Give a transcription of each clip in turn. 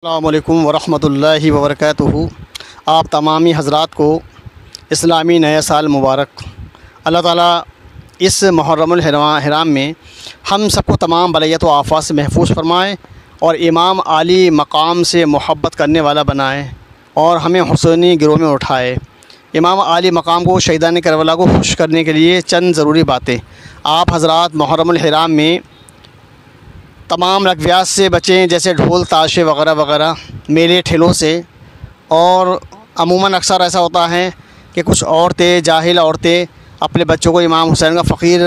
السلام علیکم ورحمۃ اللہ وبرکاتہ۔ آپ تمامی حضرات کو اسلامی نیا سال مبارک۔ اللہ تعالیٰ اس محرم الحرام میں ہم سب کو تمام بلیت و آفات سے محفوظ فرمائے اور امام عالی مقام سے محبت کرنے والا بنائے اور ہمیں حسینی گروہ میں اٹھائے۔ امام عالی مقام کو شہیدان کربلا کو خوش کرنے کے لیے چند ضروری باتیں۔ آپ حضرات محرم الحرام میں تمام لغویات سے بچیں، جیسے ڈھول تاشے وغیرہ وغیرہ، میلے ٹھیلوں سے۔ اور عموماً اکثر ایسا ہوتا ہے کہ کچھ عورتیں، جاہل عورتیں اپنے بچوں کو امام حسین کا فقیر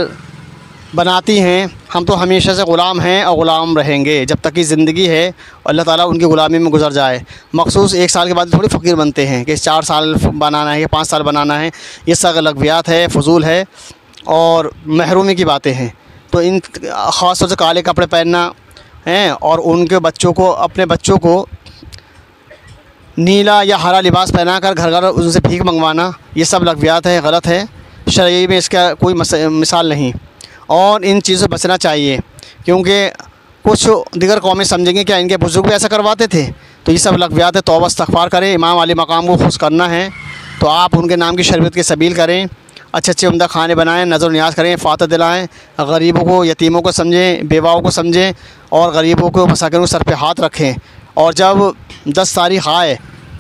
بناتی ہیں۔ ہم تو ہمیشہ سے غلام ہیں اور غلام رہیں گے جب تک کہ زندگی ہے، اور اللہ تعالیٰ ان کی غلامی میں گزر جائے۔ مخصوص 1 سال کے بعد تھوڑی فقیر بنتے ہیں کہ 4 سال بنانا ہے یا 5 سال بنانا ہے۔ یہ سب لغویات ہے، فضول ہے اور محرومی کی باتیں ہیں۔ تو ان خاص طور سے کالے کپڑے پہننا ہیں اور ان کے بچوں کو، اپنے بچوں کو نیلا یا ہرا لباس پہنا کر گھر گھر ان سے بھیک منگوانا، یہ سب لغویات ہے، غلط ہے۔ شرعی میں اس کا کوئی مثال نہیں، اور ان چیزوں سے بچنا چاہیے، کیونکہ کچھ دیگر قومیں سمجھیں گے کیا ان کے بزرگ بھی ایسا کرواتے تھے؟ تو یہ سب لغویات ہے۔ توبہ استغفار کریں۔ امام علی مقام کو خوش کرنا ہے تو آپ ان کے نام کی شربت کی سبیل کریں، اچھے اچھے عمدہ کھانے بنائیں، نظر و نیاز کریں، فاتح دلائیں، غریبوں کو، یتیموں کو سمجھیں، بیواؤں کو سمجھیں اور غریبوں کو، مساکین کو سر پہ ہاتھ رکھیں۔ اور جب 10 تاریخ آئے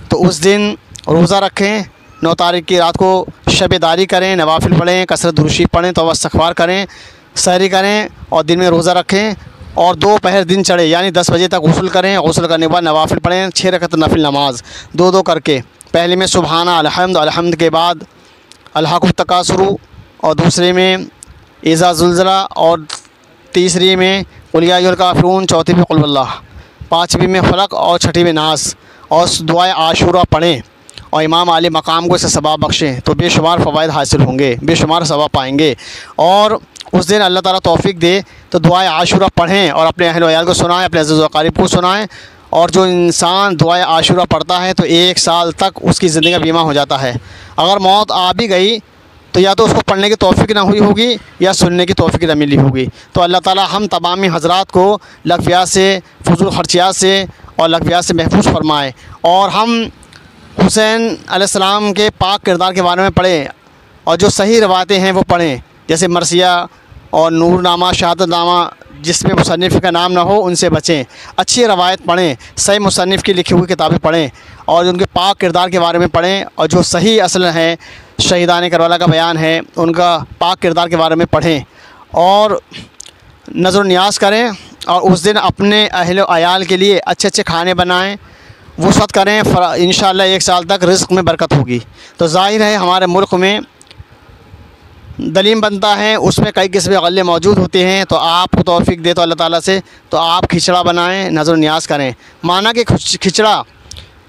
تو اس دن روزہ رکھیں، 9 تاریخ کی رات کو شب داری کریں، نوافل پڑھیں، کثرت درود پڑھیں، توبہ استغفار کریں، سحری کریں اور دن میں روزہ رکھیں۔ اور دوپہر دن چڑھے یعنی 10 بجے تک غسل کریں، غسل کرنے کے بعد نوافل پڑھیں، 6 رکعت نفل نماز 2 کر کے۔ پہلے میں سبحانہ الحمد کے بعد الحاق التکاثر، اور دوسرے میں اذا زلزلہ، اور تیسری میں قل یا ایھا الکافرون، چوتھی میں قل واللہ، 5ویں میں فلق اور 6ٹھی میں ناس، اور دعائے عاشورہ پڑھیں اور امام علی مقام کو اسے ثواب بخشیں تو بے شمار فوائد حاصل ہوں گے، بے شمار ثواب پائیں گے۔ اور اس دن اللہ تعالیٰ توفیق دے تو دعائے عاشورہ پڑھیں اور اپنے اہل و عیال کو سنائیں، اپنے عزیز و اقارب کو سنائیں۔ اور جو انسان دعائے عاشورہ پڑھتا ہے تو 1 سال تک اس کی زندگی کا بیمہ ہو جاتا ہے۔ اگر موت آ بھی گئی تو یا تو اس کو پڑھنے کی توفیق نہ ہوئی ہوگی یا سننے کی توفیق نہ ملی ہوگی۔ تو اللہ تعالیٰ ہم تمامی حضرات کو لغویات سے، فضول خرچیات سے اور لغویات سے محفوظ فرمائے، اور ہم حسین علیہ السلام کے پاک کردار کے بارے میں پڑھیں اور جو صحیح روایتیں ہیں وہ پڑھیں، جیسے مرثیہ اور نور نامہ، شہادت نامہ، جس میں مصنف کا نام نہ ہو ان سے بچیں۔ اچھی روایت پڑھیں، صحیح مصنف کی لکھی ہوئی کتابیں پڑھیں اور ان کے پاک کردار کے بارے میں پڑھیں، اور جو صحیح اصل ہے، شہیدان کربلا کا بیان ہے، ان کا پاک کردار کے بارے میں پڑھیں اور نظر و نیاز کریں۔ اور اس دن اپنے اہل و عیال کے لیے اچھے اچھے کھانے بنائیں، وسعت کریں، انشاءاللہ 1 سال تک رزق میں برکت ہوگی۔ تو ظاہر ہے ہمارے ملک میں دلیم بنتا ہے، اس میں کئی قسم کے غلے موجود ہوتے ہیں، تو آپ کو توفیق دے تو اللہ تعالیٰ سے تو آپ کھچڑا بنائیں، نظر و نیاز کریں۔ مانا کہ کھچڑا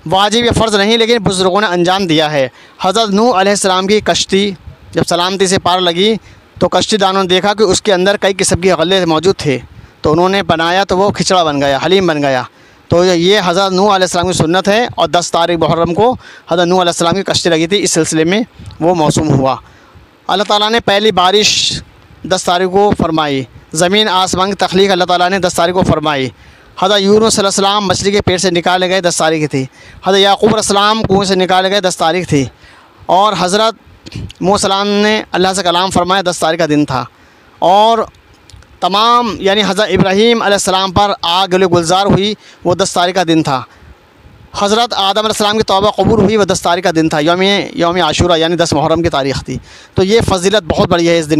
واجب یا فرض نہیں، لیکن بزرگوں نے انجام دیا ہے۔ حضرت نوح علیہ السلام کی کشتی جب سلامتی سے پار لگی تو کشتی دانوں نے دیکھا کہ اس کے اندر کئی قسم کے غلے موجود تھے، تو انہوں نے بنایا تو وہ کھچڑا بن گیا، حلیم بن گیا۔ تو یہ حضرت نوح علیہ السلام کی سنت ہے، اور 10 تاریخ محرم کو حضرت نوح علیہ السلام کی کشتی لگی تھی، اس سلسلے میں وہ موسوم ہوا۔ اللہ تعالیٰ نے پہلی بارش 10 تاریخ کو فرمائی، زمین آسمان کی تخلیق اللہ تعالیٰ نے 10 تاریخ کو فرمائی۔ حضرت یونس علیہ السلام مچھلی کے پیٹ سے نکالے گئے 10 تاریخ تھی۔ حضرت یعقوب علیہ السلام کنویں سے نکالے گئے 10 تاریخ تھی، اور حضرت موسیٰ علیہ السلام نے اللہ سے کلام فرمایا 10 تاریخ کا دن تھا۔ اور تمام یعنی حضرت ابراہیم علیہ السلام پر آگ گلزار ہوئی، وہ 10 تاریخ کا دن تھا۔ حضرت آدم علیہ السلام کی توبہ قبول ہوئی، وہ 10 تاریخ کا دن تھا، یوم عاشورہ یعنی 10 محرم کی تاریخ تھی۔ تو یہ فضیلت بہت بڑی ہے اس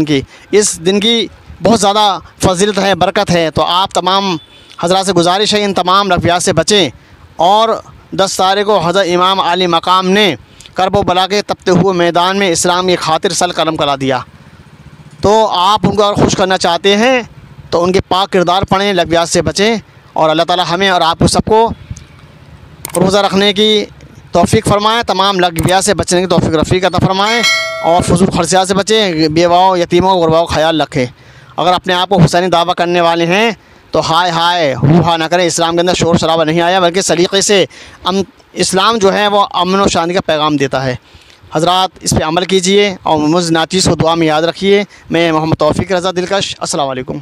دن کی بہت زیادہ فضیلت ہے، برکت ہے۔ تو آپ تمام حضرات سے گزارش ہے ان تمام لغویات سے بچیں۔ اور 10 تاریخ کو حضرت امام علی مقام نے کرب و بلا کے تپتے ہوئے میدان میں اسلام کی خاطر سل قلم کرا دیا، تو آپ ان کو اور خوش کرنا چاہتے ہیں تو ان کے پاک کردار پڑھیں، لغویات سے بچیں، اور اللہ تعالیٰ ہمیں اور آپ کو سب کو روزہ رکھنے کی توفیق فرمائیں، تمام لغویات سے بچنے کی توفیق رفیق عطا فرمائیں، اور فضول خرچیات سے بچیں، بیواؤں، یتیموں، غرباؤں کا خیال رکھیں۔ اگر اپنے آپ کو حسینی دعویٰ کرنے والے ہیں تو ہائے ہائے ہو ہا نہ کریں۔ اسلام کے اندر شور شرابہ نہیں آیا، بلکہ سلیقے سے اسلام جو ہے وہ امن و شانتی کا پیغام دیتا ہے۔ حضرات اس پہ عمل کیجئے اور مجھ ناچیز کو دعا میں یاد رکھیے۔ میں محمد توفیق رضا دلکش، السلام علیکم۔